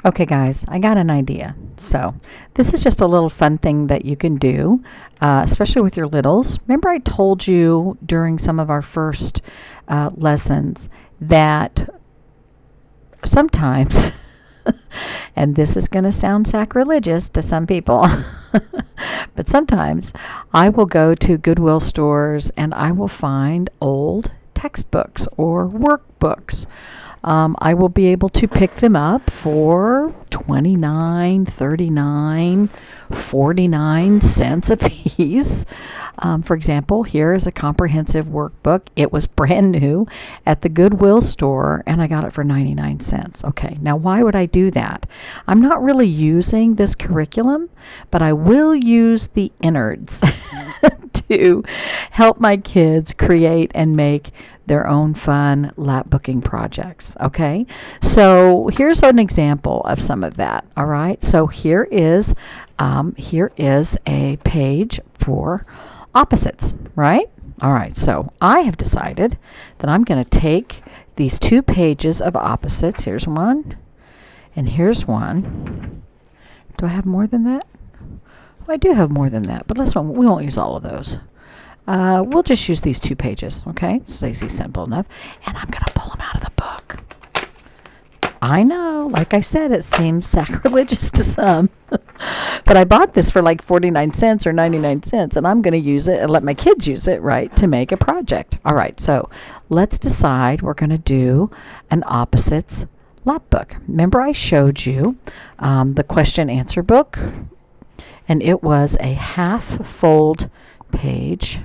Okay, guys, I got an idea. So, this is just a little fun thing that you can do, especially with your littles. Remember, I told you during some of our first lessons that sometimes, and this is going to sound sacrilegious to some people, but sometimes I will go to Goodwill stores and I will find old textbooks or workbooks. I will be able to pick them up for 29, 39, 49 cents a piece. For example, here is a comprehensive workbook. It was brand new at the Goodwill store, and I got it for 99 cents. Okay, now why would I do that? I'm not really using this curriculum, but I will use the innards to help my kids create and make their own fun lap booking projects. Okay, so here's an example of some of that. All right, so here is a page for opposites, right? All right, so I have decided that I'm going to take these 2 pages of opposites. Here's one, and here's one. Do I have more than that? Well, I do have more than that, but we won't use all of those. We'll just use these 2 pages, okay? It's easy, simple enough. And I'm going to pull them out of the book. I know, like I said, it seems sacrilegious to some. But I bought this for like 49 cents or 99 cents, and I'm going to use it and let my kids use it, right, to make a project. All right, so let's decide we're going to do an opposites lap book. Remember I showed you the question answer book, and it was a half fold page.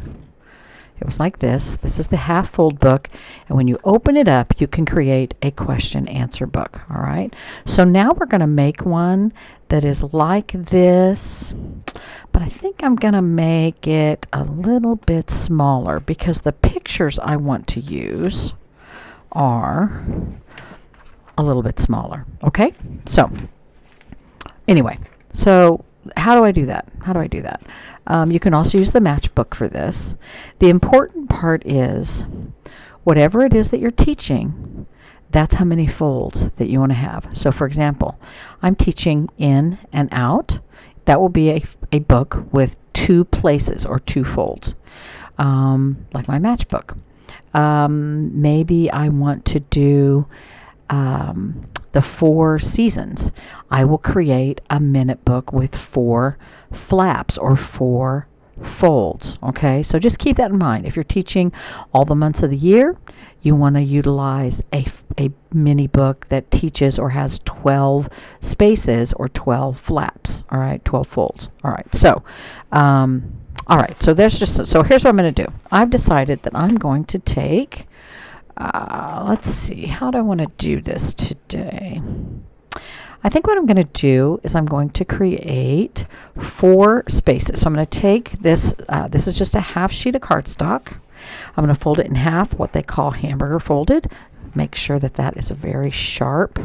It was like this. This is the half fold book, and when you open it up, you can create a question answer book. All right, so now we're going to make one that is like this, but I think I'm going to make it a little bit smaller because the pictures I want to use are a little bit smaller. Okay, so anyway, so how do I do that? You can also use the matchbook for this. The important part is whatever it is that you're teaching, that's how many folds that you want to have. So for example, I'm teaching in and out. That will be a book with 2 places or 2 folds, like my matchbook. Maybe I want to do the 4 seasons. I will create a minute book with 4 flaps or 4 folds. Okay, so just keep that in mind. If you're teaching all the months of the year, you want to utilize a mini book that teaches or has 12 spaces or 12 flaps. All right, 12 folds. All right, so all right, so so here's what I'm going to do. I've decided that I'm going to take let's see, how do I want to do this today? I think what I'm going to do is I'm going to create 4 spaces. So I'm going to take this, this is just a half sheet of cardstock. I'm going to fold it in half, what they call hamburger folded. Make sure that that is a very sharp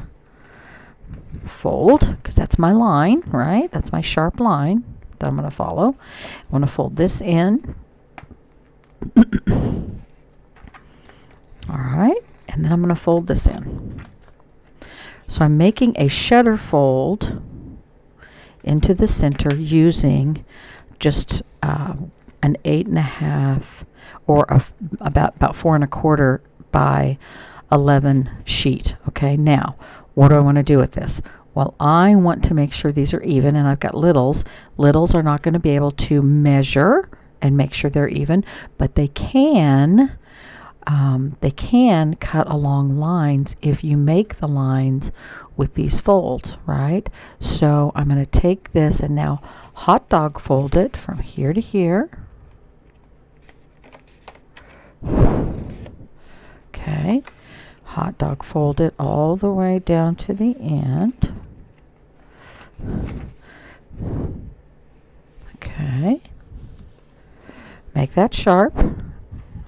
fold, because that's my line, right? That's my sharp line that I'm going to follow. I'm going to fold this in. All right, and then I'm going to fold this in. So I'm making a shutter fold into the center using just an 8.5 or about 4 1/4 by 11 sheet. Okay, now what do I want to do with this? Well, I want to make sure these are even, and I've got littles. Littles are not going to be able to measure and make sure they're even, but they can cut along lines if you make the lines with these folds, right? So I'm going to take this and now hot dog fold it from here to here. Okay, hot dog fold it all the way down to the end. Okay, make that sharp.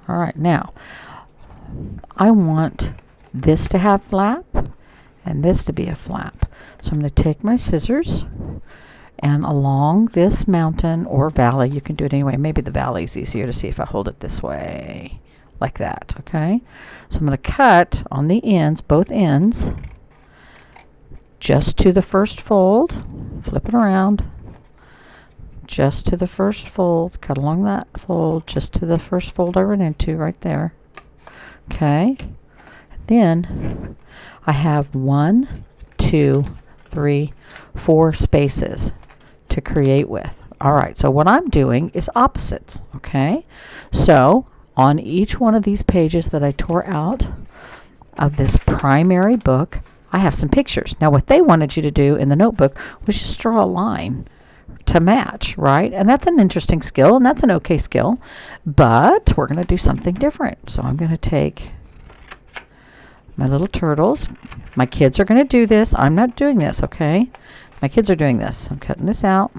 All right, now I want this to have flap and this to be a flap. So I'm going to take my scissors and along this mountain or valley, you can do it anyway. Maybe the valley is easier to see if I hold it this way, like that, okay? So I'm going to cut on the ends, both ends, just to the first fold. Flip it around. Just to the first fold. Cut along that fold. Just to the first fold I ran into right there. Okay. Then I have 1, 2, 3, 4 spaces to create with. All right, so what I'm doing is opposites, okay? So on each one of these pages that I tore out of this primary book, I have some pictures. Now what they wanted you to do in the notebook was just draw a line to match, right? And that's an interesting skill, and that's an okay skill, but we're going to do something different. So I'm going to take my little turtles. My kids are going to do this. I'm not doing this, okay? My kids are doing this. I'm cutting this out.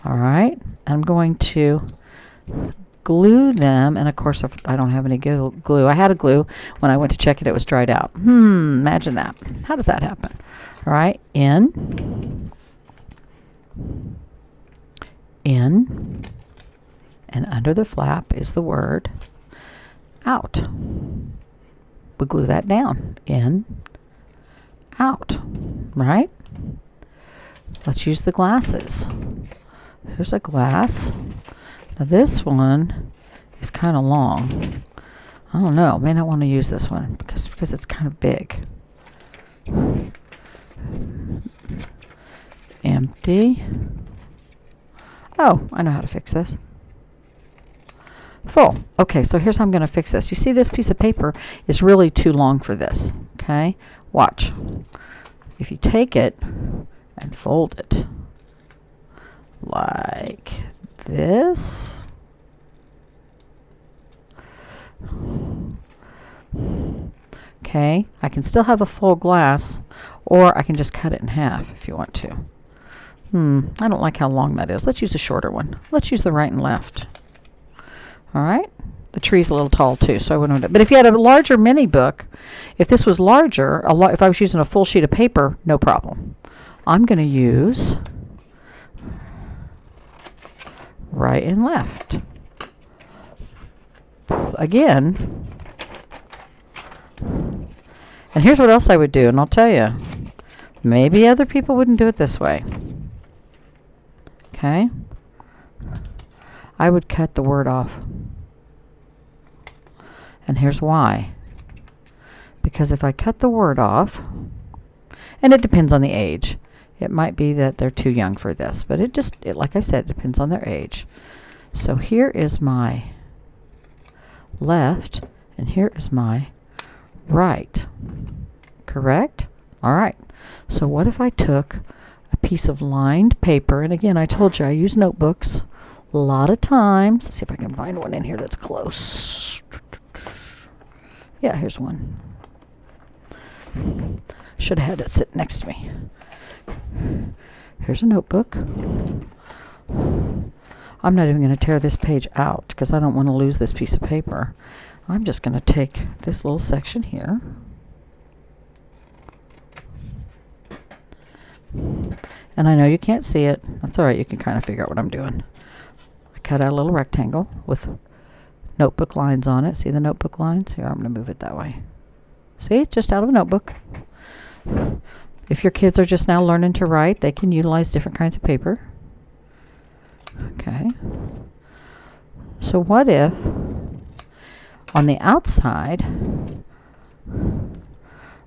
All right. I'm going to glue them, and of course I don't have any glue. I had a glue. When I went to check it, it was dried out. Imagine that. How does that happen? All right. In, and under the flap is the word out. We glue that down. In, out, right? Let's use the glasses. Here's a glass. Now this one is kind of long. I don't know. May not want to use this one because it's kind of big. Empty. Oh, I know how to fix this. Full. Okay, so here's how I'm going to fix this. You see this piece of paper is really too long for this. Okay? Watch. If you take it and fold it like this. Okay, I can still have a full glass, or I can just cut it in half if you want to. I don't like how long that is. Let's use a shorter one. Let's use the right and left. All right. The tree's a little tall too, so I wouldn't. But if you had a larger mini book, if this was larger, if I was using a full sheet of paper, no problem. I'm going to use right and left. Again. And here's what else I would do, and I'll tell you. Maybe other people wouldn't do it this way. Okay? I would cut the word off. And here's why. Because if I cut the word off, and it depends on the age. It might be that they're too young for this, but like I said, it depends on their age. So here is my left, and here is my right. Correct? All right. So what if I took a piece of lined paper, and again, I told you I use notebooks a lot of times. Let's see if I can find one in here that's close. Yeah, here's one. Should have had it sit next to me. Here's a notebook. I'm not even going to tear this page out because I don't want to lose this piece of paper. I'm just going to take this little section here. And I know you can't see it. That's all right. You can kind of figure out what I'm doing. I cut out a little rectangle with notebook lines on it. See the notebook lines? Here, I'm going to move it that way. See? It's just out of a notebook. If your kids are just now learning to write, they can utilize different kinds of paper. Okay. So what if on the outside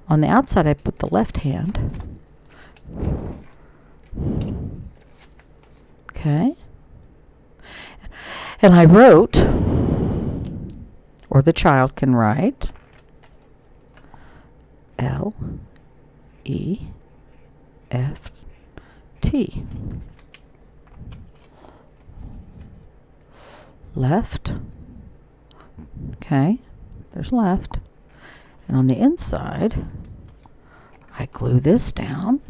I put the left hand. Okay. And I wrote, or the child can write, L-E-F-T. Left. Okay, there's left. And on the inside, I glue this down.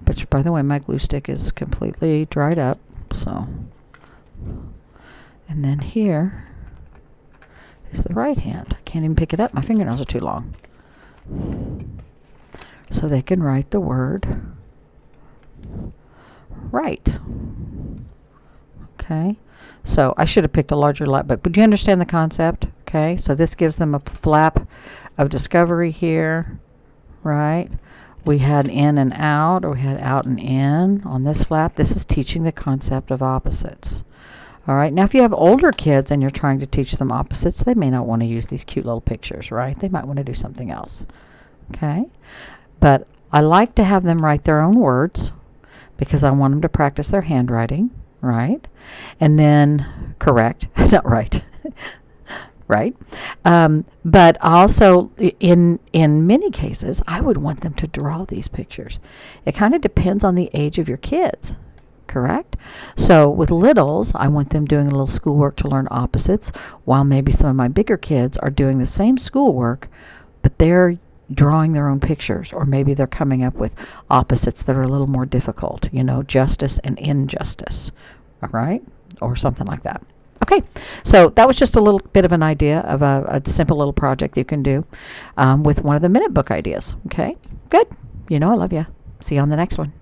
But by the way, my glue stick is completely dried up, so. And then here is the right hand. I can't even pick it up. My fingernails are too long. So they can write the word right. Okay, so I should have picked a larger lap book, but do you understand the concept? Okay, so this gives them a flap of discovery here, right? We had in and out, or we had out and in on this flap. This is teaching the concept of opposites. All right, now if you have older kids and you're trying to teach them opposites, they may not want to use these cute little pictures, right? They might want to do something else. Okay, but I like to have them write their own words because I want them to practice their handwriting, right? And then, correct, not right, right? But also, in many cases, I would want them to draw these pictures. It kind of depends on the age of your kids, correct? So with littles, I want them doing a little schoolwork to learn opposites, while maybe some of my bigger kids are doing the same schoolwork, but they're drawing their own pictures, or maybe they're coming up with opposites that are a little more difficult, you know, justice and injustice, all right, or something like that. Okay, so that was just a little bit of an idea of a simple little project you can do with one of the minute book ideas. Okay, good. You know I love you. See you on the next one.